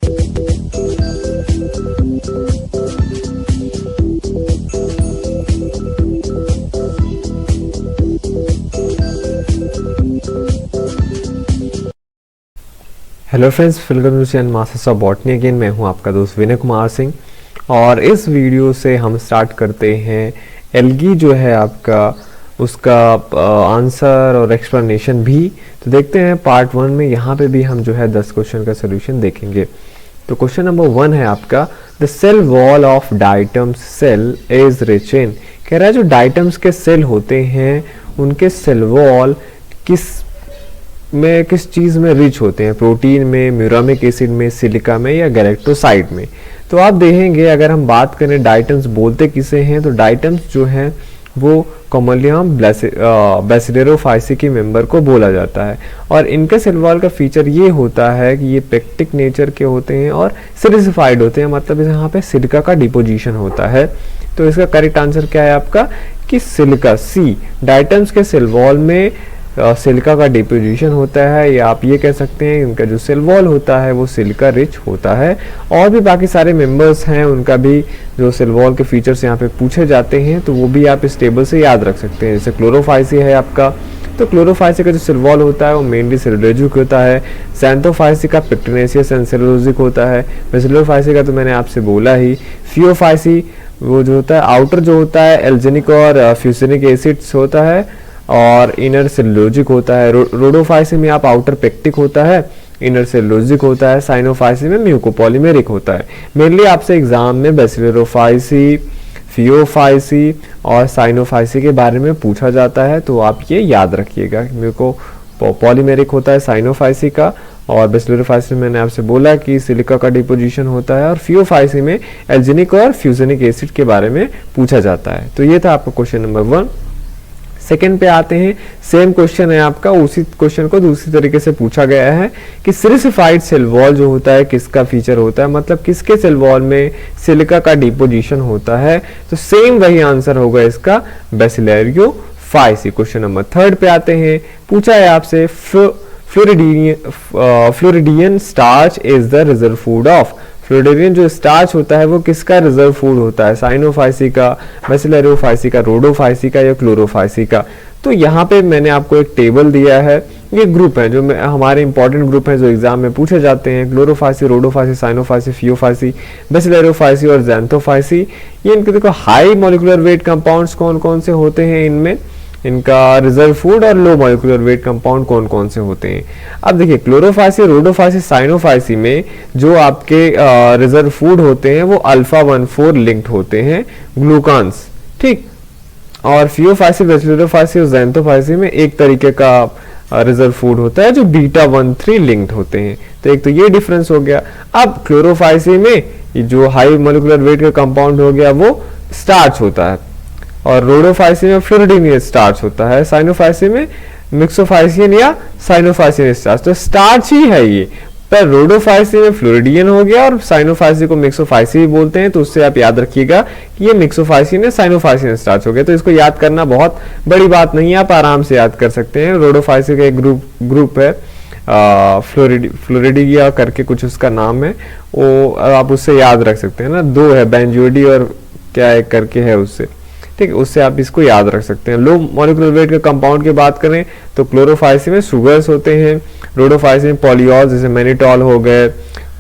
Hello friends, welcome to and masters of botany again. मैं हूं आपका दोस्त विनय कुमार सिंह और इस वीडियो से हम स्टार्ट करते हैं एल्गी जो है आपका उसका आंसर और एक्सप्लेनेशन भी। तो देखते हैं पार्ट 1 में, यहाँ पे भी हम जो है 10 क्वेश्चन का सोल्यूशन देखेंगे। तो क्वेश्चन नंबर 1 है आपका, the cell wall of diatoms cell is rich in. कह रहा है जो डाइटम्स के सेल होते हैं उनके सेल वॉल किस चीज़ में रिच होते हैं, प्रोटीन में, म्यूरामिक एसिड में, सिलिका में या गैलेक्टोसाइड में। तो आप देखेंगे अगर हम बात करें डाइटम्स बोलते किसे हैं, तो डाइटम्स जो हैं वो कॉमनली हम बैसिलेरोफाइसी मेंबर को बोला जाता है और इनके सेल वॉल का फीचर ये होता है कि ये पेक्टिक नेचर के होते हैं और सिलिसिफाइड होते हैं, मतलब यहाँ पे सिलिका का डिपोजिशन होता है। तो इसका करेक्ट आंसर क्या है आपका कि सिलिका, सी। डाइटम्स के सेल वॉल में सिलिका का डिपोजिशन होता है, या आप ये कह सकते हैं इनका जो सेल वॉल होता है वो सिलिका रिच होता है। और भी बाकी सारे मेंबर्स हैं उनका भी जो सेल वॉल के फीचर्स यहाँ पे पूछे जाते हैं, तो वो भी आप इस टेबल से याद रख सकते हैं। जैसे क्लोरोफाइसी है आपका, तो क्लोरोफाइसी का जो सेल वॉल होता है वो मेनली सेलुलोजिक होता है। सैंथोफाइसी का पेक्टिनेशियस एंड सेलुलोजिक होता है। बेसिलोफाइसी का तो मैंने आपसे बोला ही। फियोफाइसी वो जो होता है आउटर जो होता है एल्जेनिक और फ्यूसेनिक एसिड्स होता है और इनर सेलुलोजिक होता है। रोडोफाइसी में आप आउटर पेक्टिक होता है, इनर सेलुलोजिक होता है। साइनोफाइसी में म्यूकोपॉलीमेरिक होता है। मेनली आपसे एग्जाम में बेसिलोफाइसी, फियोफाइसी और साइनोफाइसी के बारे में पूछा जाता है, तो आप ये याद रखिएगा। म्यूकोपॉलीमेरिक होता है साइनोफाइसी का, और बेसिलोफाइसी में मैंने आपसे बोला कि सिलिका का डिपोजिशन होता है, और फियोफाइसी में एल्जेनिक और फ्यूजेनिक एसिड के बारे में पूछा जाता है। तो ये था आपका क्वेश्चन नंबर 1। सेकेंड पे आते हैं, सेम क्वेश्चन है आपका, उसी क्वेश्चन को दूसरी तरीके से पूछा गया है कि सिलिसिफाइड सेल वॉल जो होता है किसका फीचर होता है, मतलब किसके सेल वॉल में सिलिका का डिपोजिशन होता है। तो सेम वही आंसर होगा इसका, बेसिलेरियोफाइसी। क्वेश्चन नंबर 3 पे आते हैं, पूछा है आपसे floridean starch is the reserve food of. Floridean जो स्टार्च होता है वो किसका रिजर्व फूड होता है, साइनोफाइसी का, बेसिलेरियोफाइसी का, रोडोफाइसी का या क्लोरोफाइसी का। तो यहाँ पे मैंने आपको एक टेबल दिया है, ये ग्रुप है जो हमारे इंपॉर्टेंट ग्रुप हैं जो एग्जाम में पूछे जाते हैं। क्लोरोफाइसी, रोडोफाइसी, साइनोफाइसी, फियोफाइसी, बेसिलेरियोफाइसी और ज़ैंथोफाइसी। ये इनके देखो हाई मॉलिक्यूलर वेट कंपाउंड्स कौन कौन से होते हैं इनमें, इनका रिजर्व फूड, और लो मॉलिक्यूलर वेट कंपाउंड कौन कौन से होते हैं। अब देखिए क्लोरोफाइसी, रोडोफाइसी, साइनोफाइसी में जो आपके रिजर्व फूड होते हैं वो अल्फा 1,4 लिंक्ड होते हैं, ग्लूकान्स, ठीक। और फियोफाइसी, बेसिलोफाइसी और ज़ैंथोफाइसी में एक तरीके का रिजर्व फूड होता है जो बीटा 1,3 लिंक्ड होते हैं। तो एक तो ये डिफरेंस हो गया। अब क्लोरोफाइसी में जो हाई मॉलिक्यूलर वेट का कंपाउंड हो गया वो स्टार्च होता है, और रोडोफाइसी में फ्लोरिडियन स्टार्च होता है, साइनोफाइसी में मिक्सोफाइसियन या साइनोफाइसियन स्टार्च। तो स्टार्च ही है ये, पर रोडोफाइसी में फ्लोरिडियन हो गया और साइनोफाइसी को मिक्सोफाइसी भी बोलते हैं, तो उससे आप याद रखिएगा कि ये मिक्सोफाइसियन या साइनोफाइसियन स्टार्च हो गया। तो इसको याद करना बहुत बड़ी बात नहीं है, आप आराम से याद कर सकते हैं। रोडोफाइसी का एक ग्रुप है फ्लोरिडिया करके कुछ उसका नाम है, वो आप उससे याद रख सकते हैं ना, 2 है, बेंजोडी और क्या एक करके है उससे, ठीक है, उससे आप इसको याद रख सकते हैं। लो मॉलिक्यूलर वेट के कंपाउंड की बात करें तो क्लोरोफाइसी में शुगर्स होते हैं, रोडोफाइसी में पॉलीऑल्स जैसे मैनिटॉल हो गए,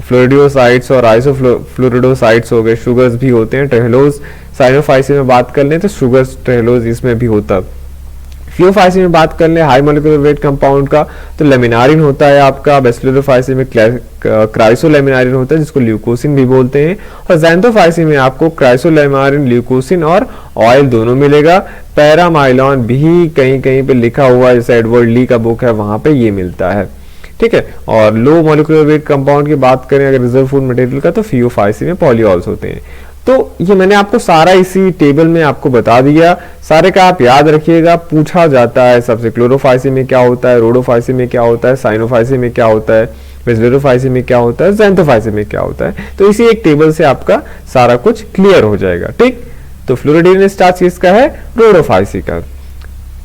फ्लोरिडोसाइड्स और आइसोफ्लोरिडोसाइड्स हो गए, शुगर्स भी होते हैं। ट्रेहलोज साइनोफाइसी में बात कर लें तो शुगर्स ट्रेहलोज इसमें भी होता है। फियोफाइसी में बात कर ले हाई मॉलिक्यूलर वेट कंपाउंड का तो लेमिनारिन होता है आपका। बेसिलोफाइसी में क्राइसोलेमिनारिन होता है जिसको ल्यूकोसिन भी बोलते हैं, और ज़ैंथोफाइसी में आपको क्राइसोलेमिनारिन, ल्यूकोसिन और ऑयल दोनों मिलेगा। पैरामाइलॉन भी कहीं कहीं पे लिखा हुआ है, जैसे एडवर्ड ली का बुक है वहां पे ये मिलता है, ठीक है। और लो मॉलिक्यूलर वेट कंपाउंड की बात करें अगर रिजर्व फूड मटेरियल का, तो फियोफाइसी में पॉलीऑल्स होते हैं। तो ये मैंने आपको सारा इसी टेबल में आपको बता दिया, सारे का आप याद रखिएगा। पूछा जाता है सबसे क्लोरोफाइसी में क्या होता है, रोडोफाइसी में क्या होता है, साइनोफाइसी में क्या होता है, बेसिलोफाइसी में क्या होता है, ज़ैंथोफाइसी में क्या होता है। तो इसी एक टेबल से आपका सारा कुछ क्लियर हो जाएगा, ठीक। तो फ्लोरिडियन स्टार्च किसका है, रोडोफाइसी का।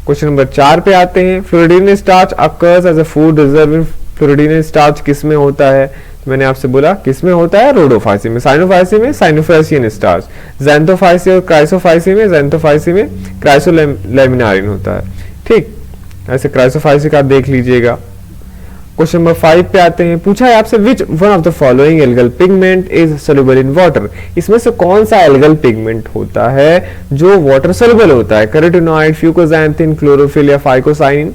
क्वेश्चन नंबर 4 पे आते हैं, floridean starch occurs as a food reserve in floridean starch किस में होता है, मैंने आपसे बोला किसमें होता है, रोडोफाइसी में। साइनोफाइसी में साइनोफाइसियन स्टार्च, ज़ैंथोफाइसी और क्राइसोफाइसी में ज़ैंथोफाइसी में क्राइसोलैमिनारिन होता है। ठीक, ऐसे क्राइसोफाइसी का आप देख लीजिएगा। क्वेश्चन नंबर 5 पे आते हैं। पूछा है आपसे विच one of the following algal pigment is soluble in water. इसमें से कौन सा एल्गल पिगमेंट होता है जो वाटर सोल्यूबल होता है, कैरोटीनॉइड, फ्यूकोजैंथिन, क्लोरोफिल या फाइकोसाइनिन।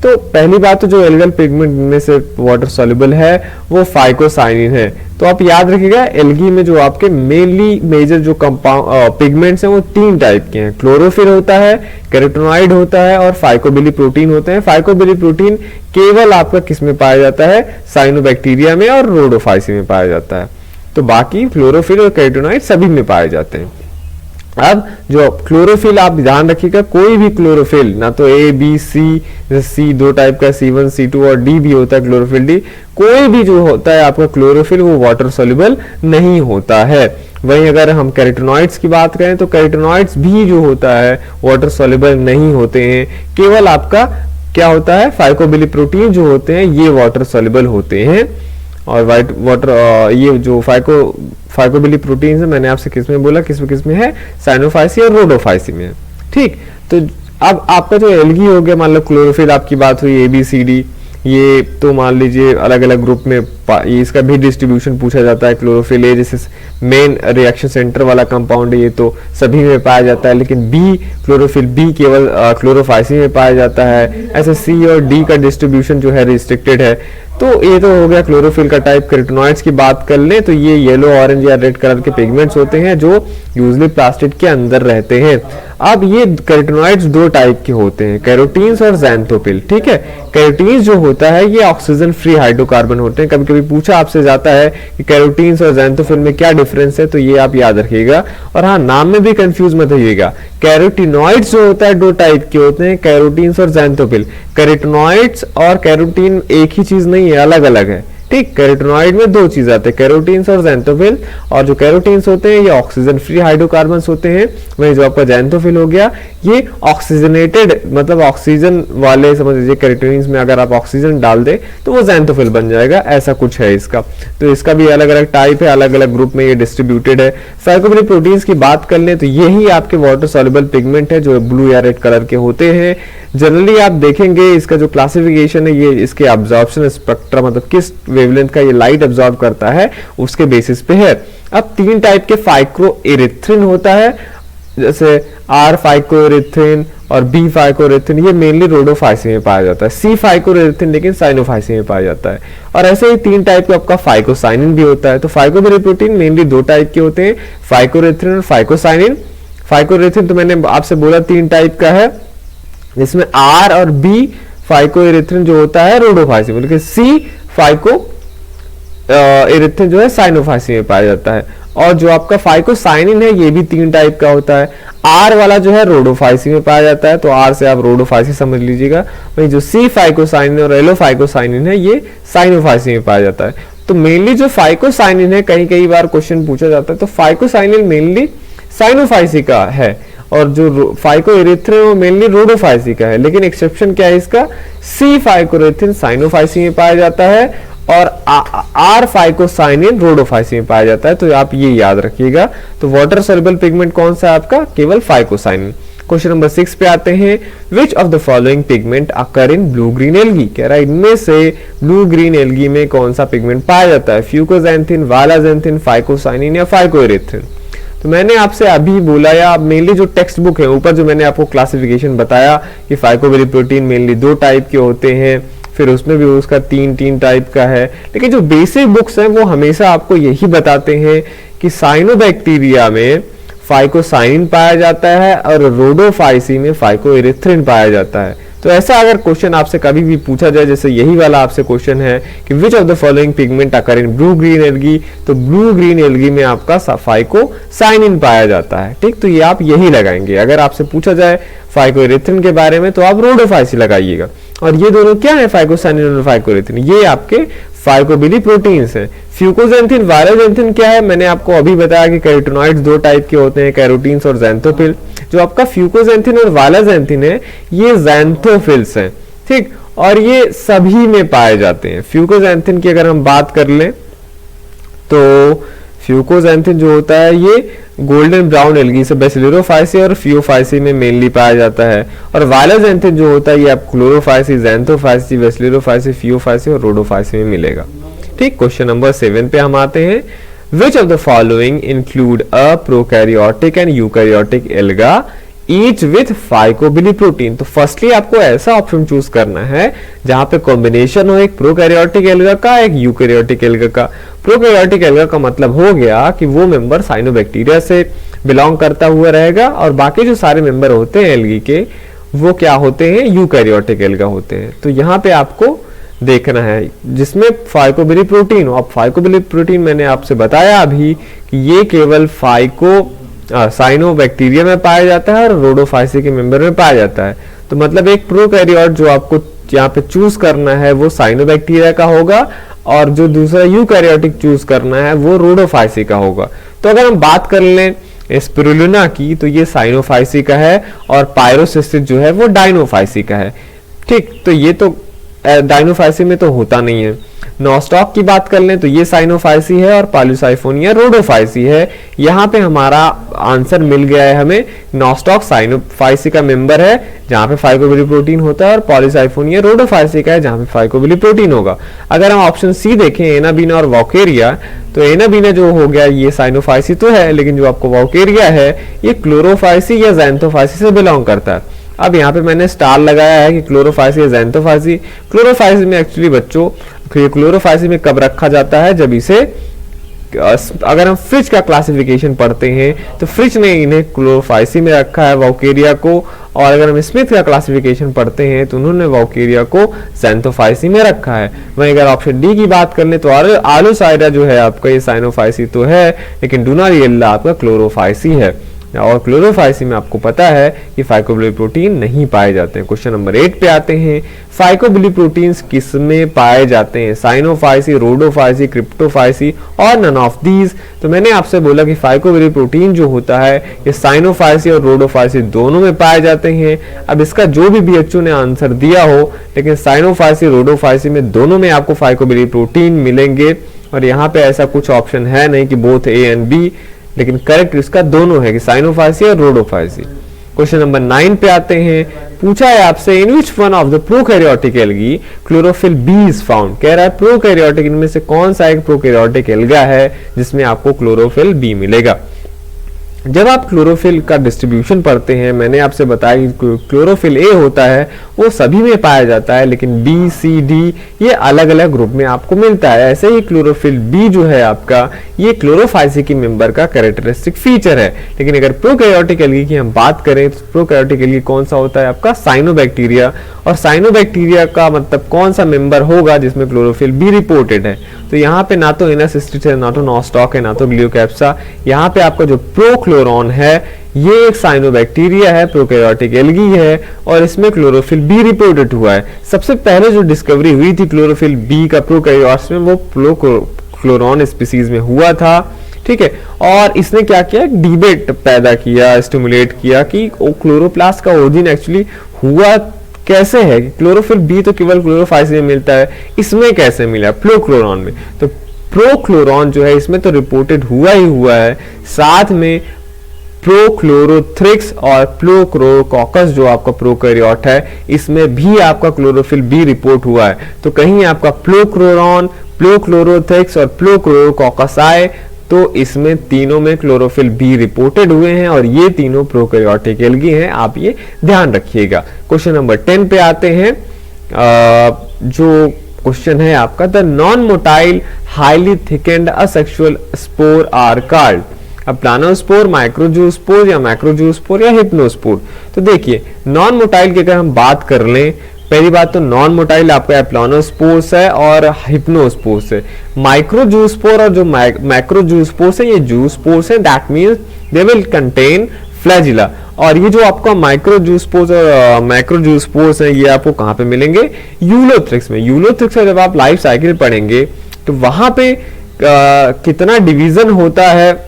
तो पहली बात तो जो एल्गल पिगमेंट में से वाटर सोल्यूबल है वो फाइकोसाइनिन है। तो आप याद रखिएगा एल्गी में जो आपके मेनली मेजर जो कंपाउंड पिगमेंट्स हैं वो 3 टाइप के हैं, क्लोरोफिल होता है, कैरोटीनॉइड होता है और फाइकोबिली प्रोटीन होते हैं। फाइकोबिली प्रोटीन केवल आपका किस में पाया जाता है, साइनोबैक्टीरिया में और रोडोफाइसी में पाया जाता है। तो बाकी क्लोरोफिल और कैरोटीनॉइड सभी में पाए जाते हैं। अब जो क्लोरोफिल आप ध्यान रखिएगा, कोई भी क्लोरोफिल ना तो A B C, C 2 type का, C1 C2 और डी भी होता है क्लोरोफिल डी, कोई भी जो होता है आपका क्लोरोफिल वो वाटर सोल्यूबल नहीं होता है। वहीं अगर हम कैरोटीनॉइड्स की बात करें तो कैरोटीनॉइड्स भी जो होता है वाटर सोल्यूबल नहीं होते हैं, केवल आपका क्या होता है, फाइकोबिली प्रोटीन जो होते हैं ये वाटर सोल्यूबल होते हैं। और ये जो फाइकोबिली प्रोटीन है मैंने आपसे किसमें बोला, किसमें है, साइनोफाइसी और रोडोफाइसी में। ठीक, तो अब आपका जो एल्गी हो गया, मान लो क्लोरोफिल आपकी बात हुई ABCD, ये तो मान लीजिए अलग अलग ग्रुप में ये इसका भी डिस्ट्रीब्यूशन पूछा जाता है। क्लोरोफिल ए जैसे मेन रिएक्शन सेंटर वाला कंपाउंड है, ये तो सभी में पाया जाता है, लेकिन बी क्लोरोफिल बी केवल क्लोरोफाइसी में पाया जाता है। ऐसे सी और डी का डिस्ट्रीब्यूशन जो है रिस्ट्रिक्टेड है। तो ये तो हो गया क्लोरोफिल का टाइप। कैरोटीनॉइड्स की बात कर लें तो ये येलो, ऑरेंज या रेड कलर के पिगमेंट्स होते हैं जो यूजुअली प्लास्टिड के अंदर रहते हैं। अब ये कैरोटीनॉइड्स 2 टाइप के होते हैं, कैरोटीन्स और ज़ैंथोफिल। ठीक है, कैरोटीन्स जो होता है ये ऑक्सीजन फ्री हाइड्रोकार्बन होते हैं। कभी कभी पूछा आपसे जाता है कि कैरोटीन्स और ज़ैंथोफिल में क्या डिफरेंस है, तो ये आप याद रखिएगा। और हाँ, नाम में भी कंफ्यूज मत होइएगा। कैरोटीनॉइड्स जो होता है 2 टाइप के होते हैं, कैरोटीन्स और ज़ैंथोफिल। कैरोटीनॉइड्स और कैरोटीन एक ही चीज नहीं है, अलग अलग है। ठीक, कैरोटीनॉइड में 2 चीज आते हैं, कैरोटीन्स और ज़ैंथोफिल। और जो कैरोटीन्स होते हैं ये ऑक्सीजन फ्री हाइड्रोकार्बन्स होते हैं, वहीं जो आपका ज़ैंथोफिल हो गया ये ऑक्सीजनेटेड, मतलब ऑक्सीजन वाले, समझ लीजिए कैरोटीन्स में अगर आप ऑक्सीजन डाल दे तो वो ज़ैंथोफिल बन जाएगा, ऐसा कुछ है इसका। तो इसका भी अलग अलग टाइप है, अलग अलग ग्रुप में ये डिस्ट्रीब्यूटेड है। फाइकोबिली प्रोटीन्स की बात कर लें तो यही आपके वाटर सॉल्युबल पिगमेंट है जो ब्लू या रेड कलर के होते हैं। जनरली आप देखेंगे इसका जो क्लासिफिकेशन है ये इसके अब्जॉर्प्शन स्पेक्ट्रम, मतलब किस वेवलेंथ का ये लाइट अब्जॉर्ब करता है उसके बेसिस पे है। अब 3 टाइप के फाइकोएरिथ्रिन होता है, जैसे R फाइकोएरिथ्रिन और B फाइकोएरिथ्रिन, ये मेनली रोडोफाइसी में पाया जाता है। C फाइकोएरिथ्रिन लेकिन साइनोफाइसी में पाया जाता है। और ऐसे ही 3 टाइप के आपका फाइकोसाइनिन भी होता है। तो फाइकोबिली प्रोटीन मेनली 2 टाइप के होते हैं, फाइकोएरिथ्रिन और फाइकोसाइनिन। फाइकोएरिथ्रिन तो मैंने आपसे बोला 3 टाइप का है, जिसमें R और B फाइकोएरिथ्रिन जो होता है रोडोफाइसी में, लेकिन C फाइको एरिथ्रिन जो है साइनोफाइसी में पाया जाता है। और जो आपका फाइकोसाइनिन है ये भी 3 टाइप का होता है। R वाला जो है रोडोफाइसी में पाया जाता है, तो R से आप रोडोफाइसी समझ लीजिएगा। वही जो C फाइकोसाइनिन और एलो फाइकोसाइनिन है ये साइनोफाइसी में पाया जाता है। तो मेनली जो फाइकोसाइनिन है, कई बार क्वेश्चन पूछा जाता है, तो फाइकोसाइनिन मेनली साइनोफाइसी का है और जो फाइकोएरिथ्रिन वो मेनली रोडोफाइसी का है। लेकिन एक्सेप्शन क्या है इसका, C फाइकोएरिथ्रिन साइनोफाइसी में पाया जाता है और R फाइकोसाइनिन रोडोफाइसी में पाया जाता है। तो आप ये याद रखिएगा। तो वाटर सोल्युबल पिगमेंट कौन सा है आपका, केवल फाइकोसाइनिन। क्वेश्चन नंबर 6 पे आते हैं। Which of the following pigment occur in blue green algae. कह रहा है इनमें से ब्लू ग्रीन एल्गी में कौन सा पिगमेंट पाया जाता है, फ्यूकोजैंथिन, वालाजैंथिन, फाइकोसाइनिन या फाइकोएरिथ्रिन। तो मैंने आपसे अभी बोला, या मेनली जो टेक्स्ट बुक है ऊपर जो मैंने आपको क्लासिफिकेशन बताया कि फाइकोबिली प्रोटीन मेनली 2 टाइप के होते हैं, फिर उसमें भी उसका 3 टाइप का है। लेकिन जो बेसिक बुक्स हैं वो हमेशा आपको यही बताते हैं कि साइनोबैक्टीरिया में फाइकोसाइनिन पाया जाता है और रोडोफाइसी में फाइकोएरिथ्रिन पाया जाता है। तो ऐसा अगर क्वेश्चन आपसे कभी भी पूछा जाए, जैसे यही वाला आपसे क्वेश्चन है कि which of the following pigment occur in blue green algae, तो ब्लू ग्रीन एल्गी में आपका फाइकोसाइनिन पाया जाता है। ठीक, तो ये आप यही लगाएंगे। अगर आपसे पूछा जाए फाइकोएरिथ्रिन के बारे में तो आप रोडोफाइसी लगाइएगा। और ये दोनों क्या है, फाइकोसाइनिन और फाइकोएरिथ्रिन, ये आपके फाइकोबिली प्रोटीन्स हैं। फ्यूकोजैंथिन, वालाजैंथिन क्या है, मैंने आपको अभी बताया कि कैरोटीनॉइड्स 2 टाइप के होते हैं, कैरोटीन्स और ज़ैंथोफिल। जो आपका फ्यूकोजैंथिन और वालाजैंथिन है ये ज़ैंथोफिल्स हैं। ठीक, और ये सभी में पाए जाते हैं। फ्यूकोजैंथिन की अगर हम बात कर लें तो फ्यूकोजैंथिन जो होता है ये गोल्डन ब्राउन एल्गी से बेसिलरोफाइसी और फियोफाइसी में मेनली पाया जाता है, और वायलोजैंथिन जो होता है ये आप क्लोरोफाइसी, ज़ैंथोफाइसी, बेसिलरोफाइसी, फियोफाइसी और रोडोफाइसी में मिलेगा। ठीक, क्वेश्चन नंबर 7 पे हम आते हैं। Which of the following include a prokaryotic and eukaryotic alga each with phycobiliprotein? तो फर्स्टली आपको ऐसा ऑप्शन चूज करना है जहां पे कॉम्बिनेशन हो एक प्रोकैरियोटिक एल्गा का, एक यूकैरियोटिक एल्गा का। प्रोकैरियोटिक एल्गा का मतलब हो गया कि वो मेंबर साइनोबैक्टीरिया से बिलोंग करता हुआ रहेगा, और बाकी जो सारे मेंबर होते हैं एल्गी के वो क्या होते हैं, यूकैरियोटिक एल्गा होते हैं। तो यहाँ पे आपको देखना है जिसमें फाइकोबिलिप्रोटीन हो। अब फाइकोबिलिप्रोटीन मैंने आपसे बताया अभी कि ये केवल साइनोबैक्टीरिया में पाया जाता है और रोडोफाइसी के मेंबर में पाया जाता है। तो मतलब एक प्रोकैरियोट जो आपको यहाँ पे चूज करना है वो साइनोबैक्टीरिया का होगा, और जो दूसरा यूकैरियोटिक चूज करना है वो रोडोफाइसी का होगा। तो अगर हम बात कर लें स्पिरुलिना की तो ये साइनोफाइसी का है, और पायरोसिस्टिस जो है वो डाइनोफाइसी का है। ठीक, तो ये तो डाइनोफाइसी में तो होता नहीं है। नॉस्टॉक की बात कर लें तो ये साइनोफाइसी है, और पॉलीसाइफोनिया रोडोफाइसी है। यहाँ पे हमारा आंसर मिल गया है हमें। नॉस्टॉक साइनोफाइसी का मेंबर है जहाँ पे फाइकोबिलिप्रोटीन होता है, और पॉलीसाइफोनिया रोडोफाइसी का है जहाँ पे फाइकोबिलिप्रोटीन होगा। अगर हम ऑप्शन सी देखें एनाबीना और वॉकेरिया, तो एनाबीना जो हो गया ये साइनोफाइसी तो है, लेकिन जो आपको वॉकेरिया है ये क्लोरोफाइसी या ज़ैंथोफाइसी से बिलोंग करता है। अब यहाँ पे मैंने स्टार लगाया है कि क्लोरोफाइसी या ज़ैंथोफाइसी। क्लोरोफाइसी में एक्चुअली बच्चों क्लोरोफाइसी में कब रखा जाता है, जब इसे अगर हम फ्रिज का क्लासिफिकेशन पढ़ते हैं तो फ्रिज ने इन्हें क्लोरोफाइसी में रखा है वॉकेरिया को, और अगर हम स्मिथ का क्लासिफिकेशन पढ़ते हैं तो उन्होंने वॉकेरिया को ज़ैंथोफाइसी में रखा है। वहीं अगर ऑप्शन डी की बात कर लें तो आलोसाइडा जो है आपका ये साइनोफाइसी तो है, लेकिन डुनारिएल्ला आपका क्लोरोफाइसी है, और क्लोरोफाइसी में आपको पता है कि फाइकोबिलिप्रोटीन नहीं पाए जाते हैं। क्वेश्चन नंबर 8 पे आते हैं। फाइकोबिलिप्रोटीन्स किस में पाए जाते हैं, साइनोफाइसी, रोडोफाइसी, क्रिप्टोफाइसी और नन ऑफ दीज? तो मैंने आपसे बोला कि फाइकोबिलिप्रोटीन जो होता है ये साइनोफाइसी और रोडोफाइसी दोनों में पाए जाते हैं। अब इसका जो भी बीएचओ ने आंसर दिया हो, लेकिन साइनोफाइसी, रोडोफाइसी में दोनों में आपको फाइकोबिलिप्रोटीन मिलेंगे, और यहाँ पे ऐसा कुछ ऑप्शन है नहीं कि बोथ ए एंड बी, लेकिन करेक्ट इसका दोनों है कि साइनोफाइसी और रोडोफाइसी। क्वेश्चन नंबर 9 पे आते हैं। पूछा है आपसे in which one of the prokaryotic algae chlorophyll B is found. कह रहा है प्रोकैरियोटिक इनमें से कौन सा एक प्रोकैरियोटिक एल्गा है जिसमें आपको क्लोरोफिल बी मिलेगा। जब आप क्लोरोफिल का डिस्ट्रीब्यूशन पढ़ते हैं, मैंने आपसे बताया कि क्लोरोफिल ए होता है वो सभी में पाया जाता है, लेकिन बी, सी, डी ये अलग अलग ग्रुप में आपको मिलता है। ऐसे ही क्लोरोफिल बी जो है आपका ये क्लोरोफाइसी की मेंबर का कैरेक्टरिस्टिक फीचर है। लेकिन अगर प्रोकैरियोटिक एल्गी की हम बात करें तो प्रोकैरियोटिक एल्गी कौन सा होता है आपका, साइनोबैक्टीरिया, और साइनोबैक्टीरिया का मतलब कौन सा मेंबर होगा जिसमें क्लोरोफिल बी रिपोर्टेड है। तो यहाँ पे ना तो एनासिस्टिस है, ना तो नॉस्टॉक है, ना तो ग्लियोकैप्सा। यहाँ पे आपका जो प्रोक्लोरॉन है ये एक साइनोबैक्टीरिया है, प्रोकैरियोटिक एल्गी है, और इसमें क्लोरोफिल बी रिपोर्टेड हुआ है। सबसे पहले जो डिस्कवरी हुई थी क्लोरोफिल बी का प्रोकैरियोट्स में वो प्रोक्लोरॉन स्पीसीज में हुआ था। ठीक है, और इसने क्या किया, डिबेट पैदा किया, स्टिमुलेट किया कि क्लोरोप्लास्ट का ओरिजिन एक्चुअली हुआ कैसे है। क्लोरोफिल बी तो केवल क्लोरोफाइसी में मिलता है, इसमें कैसे मिला प्रोक्लोरॉन में। तो प्रोक्लोरॉन जो है इसमें तो रिपोर्टेड हुआ ही हुआ है, साथ में प्रोक्लोरोथ्रिक्स और प्लोक्लोरोकॉकस जो आपका प्रोकैरियोट है इसमें भी आपका क्लोरोफिल बी रिपोर्ट हुआ है। तो कहीं आपका प्लोक्लोरॉन, प्लोक्लोरोथ्रिक्स और प्लोक्लोरोकॉकस आए तो इसमें तीनों में क्लोरोफिल बी रिपोर्टेड हुए हैं, और ये तीनों प्रोकैरियोटिक एल्गी हैं, आप ये ध्यान रखिएगा। क्वेश्चन नंबर 10 पे आते हैं। जो क्वेश्चन है आपका, the non motile highly thickened asexual spore are called. अब प्लानोस्पोर, माइक्रोजूस्पोर या मैक्रोजूस्पोर या हिप्नोस्पोर। तो देखिए नॉन मोटाइल की अगर हम बात कर लें, पहली बात तो नॉन मोटाइल आपका एप्लानोस्पोर्स है और हिप्नोस्पोर्स है। माइक्रोजूस्पोर और जो मैक्रोजूस्पोर्स है ये जूस्पोर्स है, that means they will contain flagella. और ये जो आपका माइक्रोजूस्पोर्स और मैक्रोजूस्पोर्स है ये आपको कहाँ पे मिलेंगे, यूलोथ्रिक्स में। यूलोथ्रिक्स में जब आप लाइफ साइकिल पढ़ेंगे तो वहां पे कितना डिवीजन होता है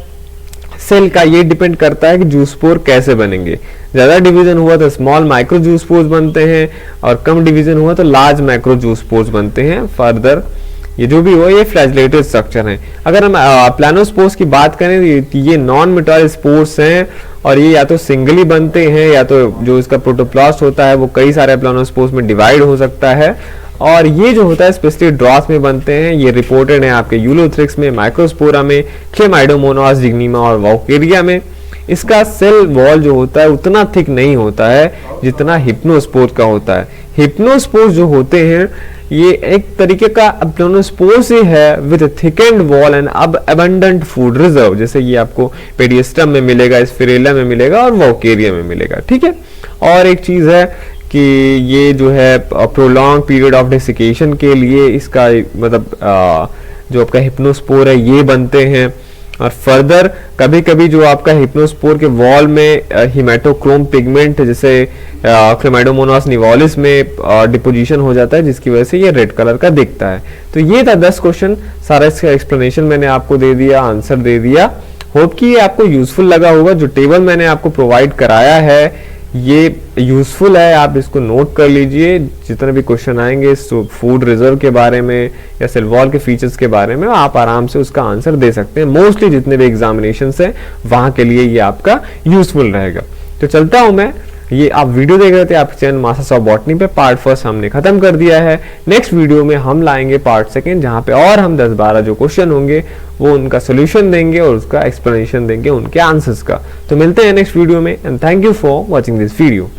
सेल का, ये डिपेंड करता है कि जूस्पोर कैसे बनेंगे। ज्यादा डिवीजन हुआ तो स्मॉल माइक्रो जूस्पोर्स बनते हैं, और कम डिवीजन हुआ तो लार्ज मैक्रो जूस्पोर्स बनते हैं। फर्दर ये जो भी हो ये फ्लैजिलेटेड स्ट्रक्चर है। अगर हम प्लानोस्पोर्स की बात करें तो ये नॉन मिटोरल स्पोर्स हैं और ये या तो सिंगली बनते हैं या तो जो इसका प्रोटोप्लास्ट होता है वो कई सारे प्लानोस्पोर्स में डिवाइड हो सकता है। और ये जो होता है स्पेशली ड्रॉस में बनते हैं। ये रिपोर्टेड है आपके यूलोथ्रिक्स में, माइक्रोस्पोरा में, क्लेमाइडोमोनास, जिग्निमा और वॉकेरिया में। इसका सेल वॉल जो होता है उतना थिक नहीं होता है जितना हिप्नोस्पोर का होता है। हिप्नोस्पोर जो होते हैं ये एक तरीके का प्लानोस्पोर्स ही है विद थिकेंड वॉल एंड अब अबंडेंट फूड रिजर्व, जैसे ये आपको पेडियस्टम में मिलेगा, स्पिरेला में मिलेगा और वॉकेरिया में मिलेगा। ठीक है। और एक चीज है कि ये जो है प्रोलॉन्ग पीरियड ऑफ डेसिकेशन के लिए इसका मतलब जो आपका हिप्नोस्पोर है ये बनते हैं। और फर्दर कभी कभी जो आपका हिप्नोस्पोर के वॉल में हिमेटोक्रोम पिगमेंट जैसे क्लेमाइडोमोनास निवोलिस में डिपोजिशन हो जाता है, जिसकी वजह से ये रेड कलर का दिखता है। तो ये था 10 क्वेश्चन, सारा इसका एक्सप्लेनेशन मैंने आपको दे दिया, आंसर दे दिया। होप कि ये आपको यूजफुल लगा होगा। जो टेबल मैंने आपको प्रोवाइड कराया है ये यूजफुल है, आप इसको नोट कर लीजिए। जितने भी क्वेश्चन आएंगे फूड रिजर्व के बारे में या सेल वॉल के फीचर्स के बारे में आप आराम से उसका आंसर दे सकते हैं। मोस्टली जितने भी एग्जामिनेशन है वहां के लिए ये आपका यूजफुल रहेगा। तो चलता हूं मैं। ये आप वीडियो देख रहे थे आपके चैनल मास्टर्स ऑफ बॉटनी पे। पार्ट फर्स्ट हमने खत्म कर दिया है। नेक्स्ट वीडियो में हम लाएंगे पार्ट सेकंड, जहां पे और हम 10-12 जो क्वेश्चन होंगे वो उनका सोल्यूशन देंगे और उसका एक्सप्लेनेशन देंगे उनके आंसर्स का। तो मिलते हैं नेक्स्ट वीडियो में and thank you for watching this video.